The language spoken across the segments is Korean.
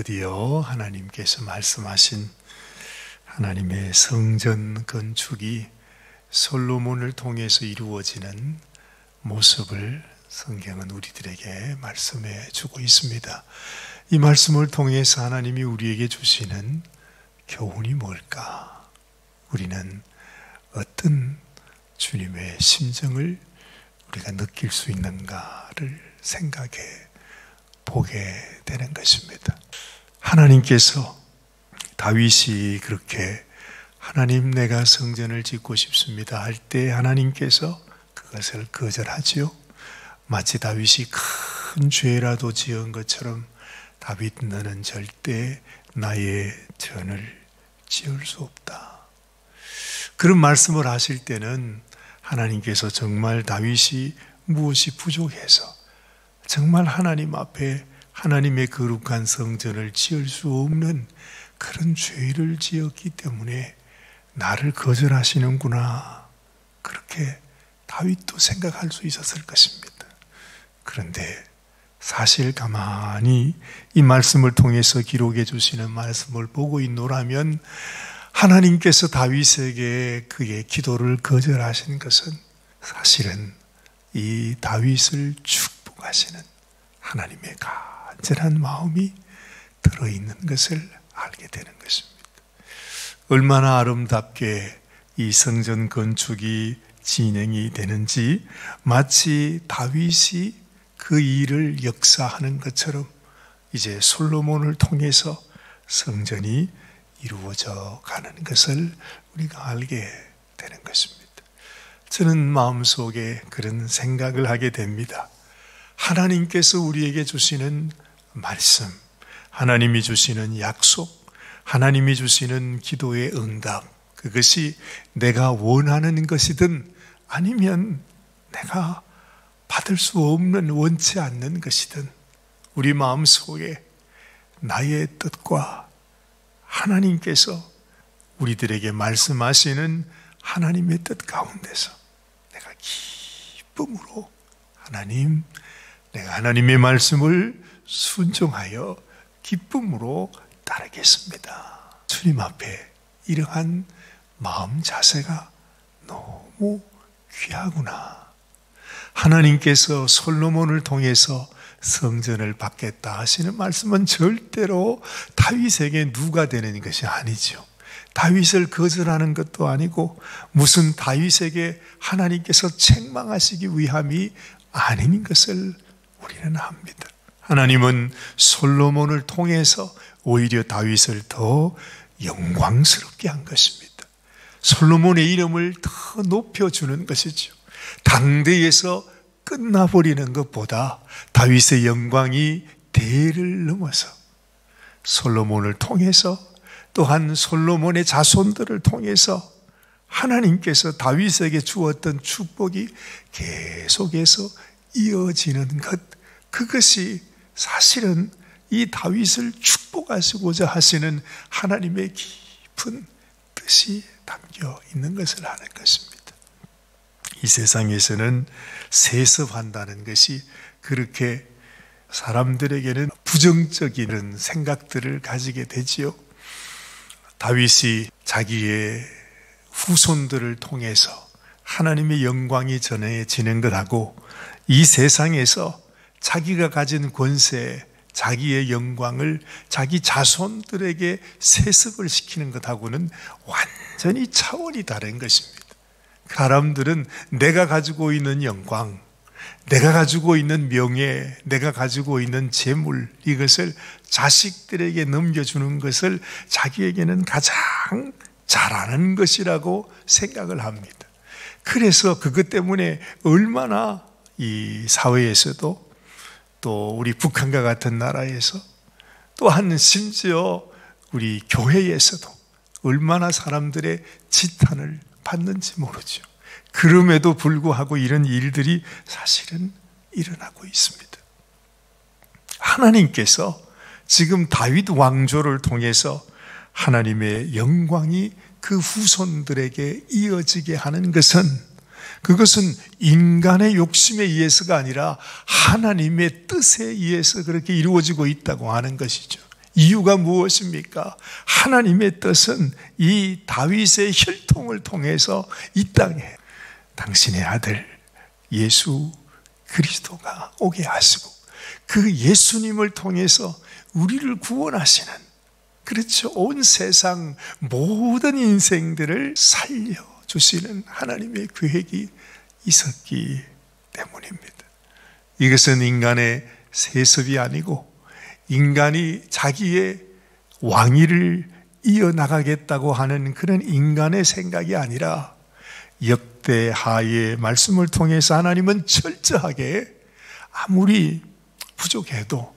드디어 하나님께서 말씀하신 하나님의 성전 건축이 솔로몬을 통해서 이루어지는 모습을 성경은 우리들에게 말씀해 주고 있습니다. 이 말씀을 통해서 하나님이 우리에게 주시는 교훈이 뭘까? 우리는 어떤 주님의 심정을 우리가 느낄 수 있는가를 생각해 보게 되는 것입니다. 하나님께서 다윗이 그렇게 하나님 내가 성전을 짓고 싶습니다 할 때 하나님께서 그것을 거절하지요. 마치 다윗이 큰 죄라도 지은 것처럼 다윗 너는 절대 나의 전을 지을 수 없다. 그런 말씀을 하실 때는 하나님께서 정말 다윗이 무엇이 부족해서 정말 하나님 앞에 하나님의 거룩한 성전을 지을 수 없는 그런 죄를 지었기 때문에 나를 거절하시는구나, 그렇게 다윗도 생각할 수 있었을 것입니다. 그런데 사실 가만히 이 말씀을 통해서 기록해 주시는 말씀을 보고 있노라면 하나님께서 다윗에게 그의 기도를 거절하신 것은 사실은 이 다윗을 축복하시는 하나님의 간절한 마음이 들어있는 것을 알게 되는 것입니다. 얼마나 아름답게 이 성전 건축이 진행이 되는지 마치 다윗이 그 일을 역사하는 것처럼 이제 솔로몬을 통해서 성전이 이루어져 가는 것을 우리가 알게 되는 것입니다. 저는 마음속에 그런 생각을 하게 됩니다. 하나님께서 우리에게 주시는 말씀, 하나님이 주시는 약속, 하나님이 주시는 기도의 응답, 그것이 내가 원하는 것이든 아니면 내가 받을 수 없는, 원치 않는 것이든 우리 마음속에 나의 뜻과 하나님께서 우리들에게 말씀하시는 하나님의 뜻 가운데서 내가 기쁨으로 하나님, 내가 하나님의 말씀을 순종하여 기쁨으로 따르겠습니다. 주님 앞에 이러한 마음 자세가 너무 귀하구나. 하나님께서 솔로몬을 통해서 성전을 받겠다 하시는 말씀은 절대로 다윗에게 누가 되는 것이 아니죠. 다윗을 거절하는 것도 아니고 무슨 다윗에게 하나님께서 책망하시기 위함이 아닌 것을 우리는 압니다. 하나님은 솔로몬을 통해서 오히려 다윗을 더 영광스럽게 한 것입니다. 솔로몬의 이름을 더 높여주는 것이죠. 당대에서 끝나버리는 것보다 다윗의 영광이 대를 넘어서 솔로몬을 통해서 또한 솔로몬의 자손들을 통해서 하나님께서 다윗에게 주었던 축복이 계속해서 이어지는 것, 그것이 사실은 이 다윗을 축복하시고자 하시는 하나님의 깊은 뜻이 담겨 있는 것을 아는 것입니다. 이 세상에서는 세습한다는 것이 그렇게 사람들에게는 부정적인 생각들을 가지게 되지요. 다윗이 자기의 후손들을 통해서 하나님의 영광이 전해지는 것하고 이 세상에서 자기가 가진 권세, 자기의 영광을 자기 자손들에게 세습을 시키는 것하고는 완전히 차원이 다른 것입니다. 사람들은 내가 가지고 있는 영광, 내가 가지고 있는 명예, 내가 가지고 있는 재물, 이것을 자식들에게 넘겨주는 것을 자기에게는 가장 잘하는 것이라고 생각을 합니다. 그래서 그것 때문에 얼마나 이 사회에서도 또 우리 북한과 같은 나라에서 또한 심지어 우리 교회에서도 얼마나 사람들의 지탄을 받는지 모르죠. 그럼에도 불구하고 이런 일들이 사실은 일어나고 있습니다. 하나님께서 지금 다윗 왕조를 통해서 하나님의 영광이 그 후손들에게 이어지게 하는 것은, 그것은 인간의 욕심에 의해서가 아니라 하나님의 뜻에 의해서 그렇게 이루어지고 있다고 하는 것이죠. 이유가 무엇입니까? 하나님의 뜻은 이 다윗의 혈통을 통해서 이 땅에 당신의 아들 예수 그리스도가 오게 하시고 그 예수님을 통해서 우리를 구원하시는, 그렇죠, 온 세상 모든 인생들을 살려주시는 하나님의 계획이 있었기 때문입니다. 이것은 인간의 세습이 아니고 인간이 자기의 왕위를 이어나가겠다고 하는 그런 인간의 생각이 아니라 역대하의 말씀을 통해서 하나님은 철저하게 아무리 부족해도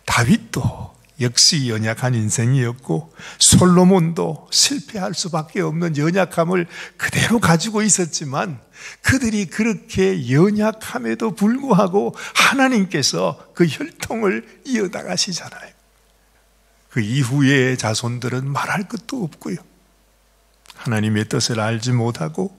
다윗도 역시 연약한 인생이었고 솔로몬도 실패할 수밖에 없는 연약함을 그대로 가지고 있었지만 그들이 그렇게 연약함에도 불구하고 하나님께서 그 혈통을 이어나가시잖아요. 그 이후의 자손들은 말할 것도 없고요. 하나님의 뜻을 알지 못하고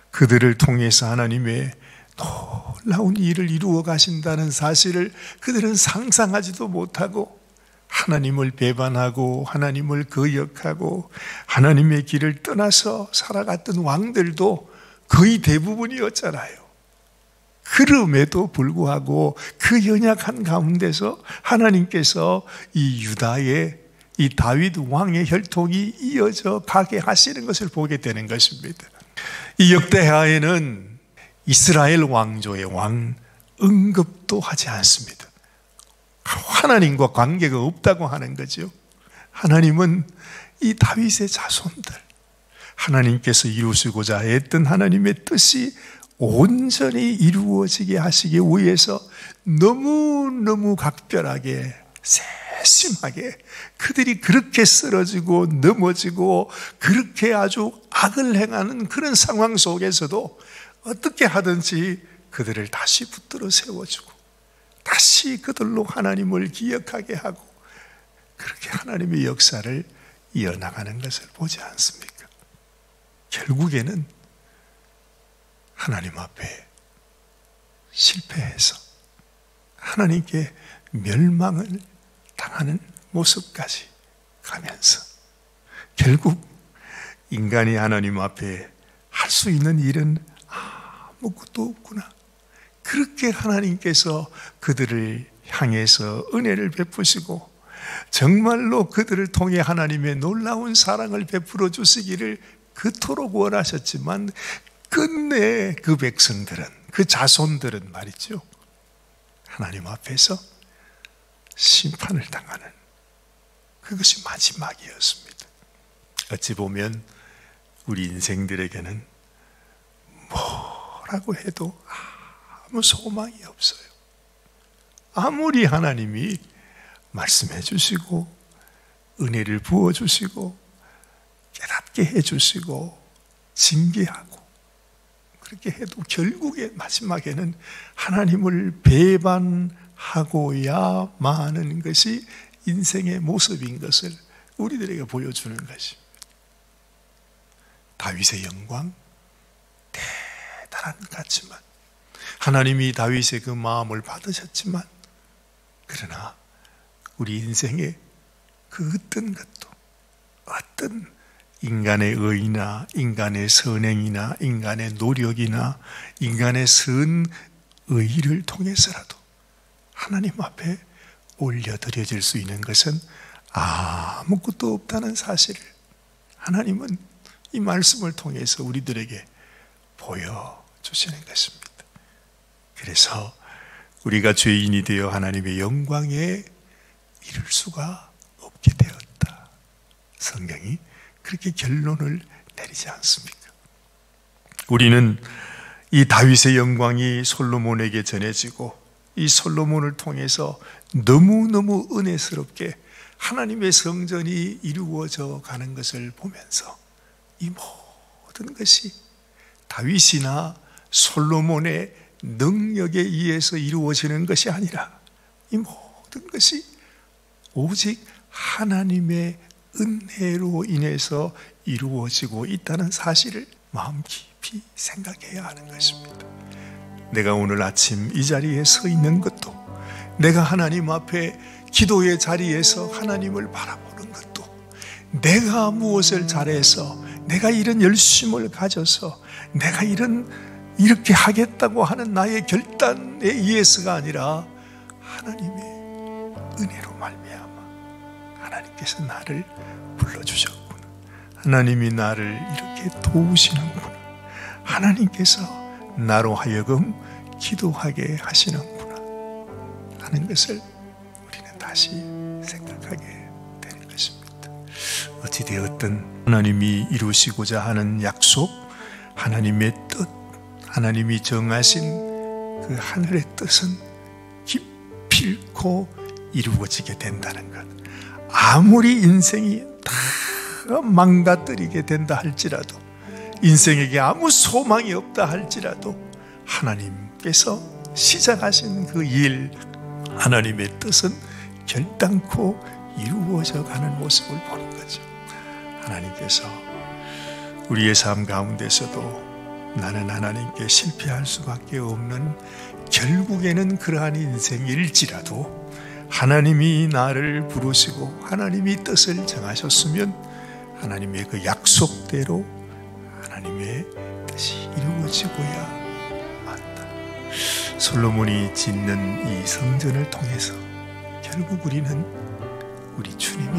그들을 통해서 하나님의 놀라운 일을 이루어 가신다는 사실을 그들은 상상하지도 못하고 하나님을 배반하고 하나님을 거역하고 하나님의 길을 떠나서 살아갔던 왕들도 거의 대부분이었잖아요. 그럼에도 불구하고 그 연약한 가운데서 하나님께서 이 유다의 이 다윗 왕의 혈통이 이어져 가게 하시는 것을 보게 되는 것입니다. 이 역대하에는 이스라엘 왕조의 왕 언급도 하지 않습니다. 하나님과 관계가 없다고 하는 거죠. 하나님은 이 다윗의 자손들, 하나님께서 이루시고자 했던 하나님의 뜻이 온전히 이루어지게 하시기 위해서 너무너무 각별하게 세심하게 그들이 그렇게 쓰러지고 넘어지고 그렇게 아주 악을 행하는 그런 상황 속에서도 어떻게 하든지 그들을 다시 붙들어 세워주고 다시 그들로 하나님을 기억하게 하고 그렇게 하나님의 역사를 이어나가는 것을 보지 않습니까? 결국에는 하나님 앞에 실패해서 하나님께 멸망을 당하는 모습까지 가면서 결국 인간이 하나님 앞에 할 수 있는 일은 아무것도 없구나. 그렇게 하나님께서 그들을 향해서 은혜를 베푸시고 정말로 그들을 통해 하나님의 놀라운 사랑을 베풀어 주시기를 그토록 원하셨지만 끝내 그 백성들은, 그 자손들은 말이죠, 하나님 앞에서 심판을 당하는 그것이 마지막이었습니다. 어찌 보면 우리 인생들에게는 뭐라고 해도 아무 소망이 없어요. 아무리 하나님이 말씀해 주시고 은혜를 부어 주시고 깨닫게 해 주시고 징계하고 그렇게 해도 결국에 마지막에는 하나님을 배반하고야 마는 것이 인생의 모습인 것을 우리들에게 보여주는 것입니다. 다윗의 영광 대단한 것 같지만 하나님이 다윗의 그 마음을 받으셨지만 그러나 우리 인생의 그 어떤 것도 어떤 인간의 의나 인간의 선행이나 인간의 노력이나 인간의 선의를 통해서라도 하나님 앞에 올려드려질 수 있는 것은 아무것도 없다는 사실을 하나님은 이 말씀을 통해서 우리들에게 보여주시는 것입니다. 그래서 우리가 죄인이 되어 하나님의 영광에 이를 수가 없게 되었다. 성경이 그렇게 결론을 내리지 않습니까? 우리는 이 다윗의 영광이 솔로몬에게 전해지고 이 솔로몬을 통해서 너무너무 은혜스럽게 하나님의 성전이 이루어져 가는 것을 보면서 이 모든 것이 다윗이나 솔로몬의 능력에 의해서 이루어지는 것이 아니라 이 모든 것이 오직 하나님의 은혜로 인해서 이루어지고 있다는 사실을 마음 깊이 생각해야 하는 것입니다. 내가 오늘 아침 이 자리에 서 있는 것도 내가 하나님 앞에 기도의 자리에서 하나님을 바라보는 것도, 내가 무엇을 잘해서, 내가 이런 열심을 가져서, 내가 이렇게 하겠다고 하는 나의 결단에 의해서가 아니라 하나님의 은혜로 말미암아 하나님께서 나를 불러주셨구나, 하나님이 나를 이렇게 도우시는구나, 하나님께서 나로 하여금 기도하게 하시는구나 하는 것을 우리는 다시 생각하게 되는 것입니다. 어찌되었든 하나님이 이루시고자 하는 약속, 하나님의 뜻, 하나님이 정하신 그 하늘의 뜻은 기필코 이루어지게 된다는 것. 아무리 인생이 다 망가뜨리게 된다 할지라도, 인생에게 아무 소망이 없다 할지라도 하나님께서 시작하신 그 일, 하나님의 뜻은 결단코 이루어져 가는 모습을 보는 거죠. 하나님께서 우리의 삶 가운데서도 나는 하나님께 실패할 수밖에 없는, 결국에는 그러한 인생일지라도 하나님이 나를 부르시고 하나님이 뜻을 정하셨으면 하나님의 그 약속대로 하나님의 뜻이 이루어지고야 만다. 솔로몬이 짓는 이 성전을 통해서 결국 우리는 우리 주님이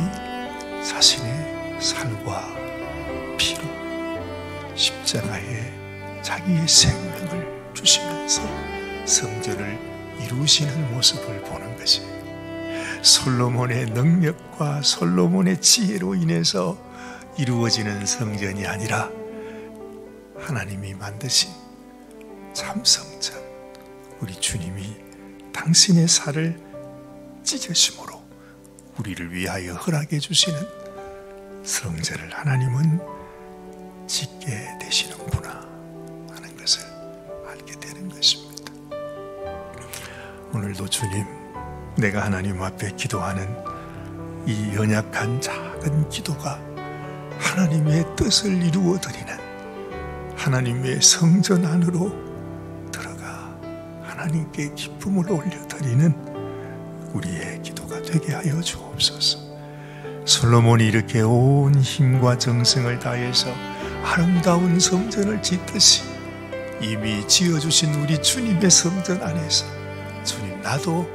자신의 살과 피로 십자가에 자기의 생명을 주시면서 성전을 이루시는 모습을 보는 것이에요. 솔로몬의 능력과 솔로몬의 지혜로 인해서 이루어지는 성전이 아니라 하나님이 만드신 참성전, 우리 주님이 당신의 살을 찢으심으로 우리를 위하여 허락해 주시는 성전을 하나님은 짓게 되시는구나 하는 것을 알게 되는 것입니다. 오늘도 주님, 내가 하나님 앞에 기도하는 이 연약한 작은 기도가 하나님의 뜻을 이루어드리는 하나님의 성전 안으로 들어가 하나님께 기쁨을 올려드리는 우리의 기도가 되게 하여 주옵소서. 솔로몬이 이렇게 온 힘과 정성을 다해서 아름다운 성전을 짓듯이 이미 지어주신 우리 주님의 성전 안에서, 주님, 나도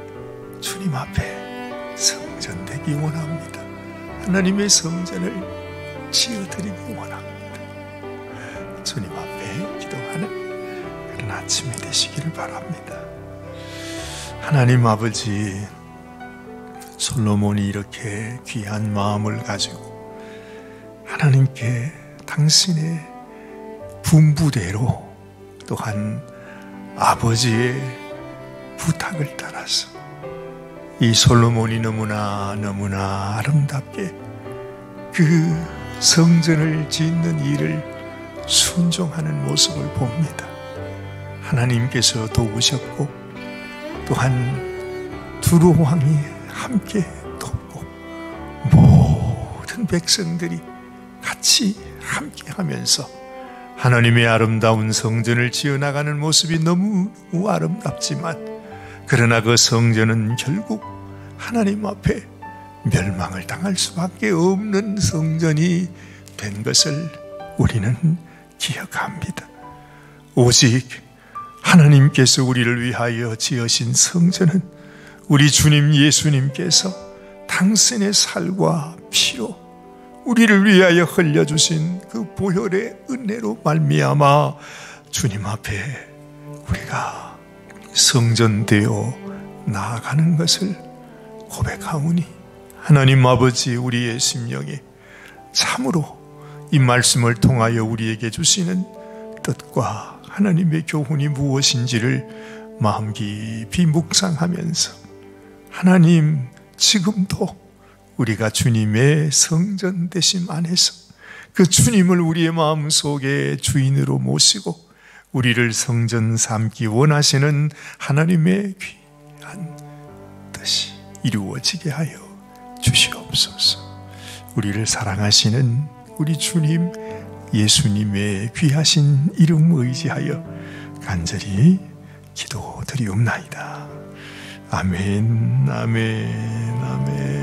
주님 앞에 성전 되기 원합니다. 하나님의 성전을 지어드리기 원합니다. 주님 앞에 기도하는 그런 아침이 되시기를 바랍니다. 하나님 아버지, 솔로몬이 이렇게 귀한 마음을 가지고 하나님께 당신의 분부대로, 또한 아버지의 부탁을 따라서 이 솔로몬이 너무나 아름답게 그 성전을 짓는 일을 순종하는 모습을 봅니다. 하나님께서 도우셨고, 또한 두루 왕이 함께 돕고, 모든 백성들이 같이 함께 하면서 하나님의 아름다운 성전을 지어나가는 모습이 너무 아름답지만, 그러나 그 성전은 결국 하나님 앞에 멸망을 당할 수밖에 없는 성전이 된 것을 우리는 기억합니다. 오직 하나님께서 우리를 위하여 지으신 성전은 우리 주님 예수님께서 당신의 살과 피로 우리를 위하여 흘려주신 그 보혈의 은혜로 말미암아 주님 앞에 우리가 성전되어 나아가는 것을 고백하오니, 하나님 아버지, 우리의 심령에 참으로 이 말씀을 통하여 우리에게 주시는 뜻과 하나님의 교훈이 무엇인지를 마음 깊이 묵상하면서, 하나님, 지금도 우리가 주님의 성전 되심 안에서 그 주님을 우리의 마음속에 주인으로 모시고 우리를 성전 삼기 원하시는 하나님의 귀한 뜻이 이루어지게 하여 주시옵소서. 우리를 사랑하시는 우리 주님 예수님의 귀하신 이름 의지하여 간절히 기도드리옵나이다. 아멘, 아멘, 아멘.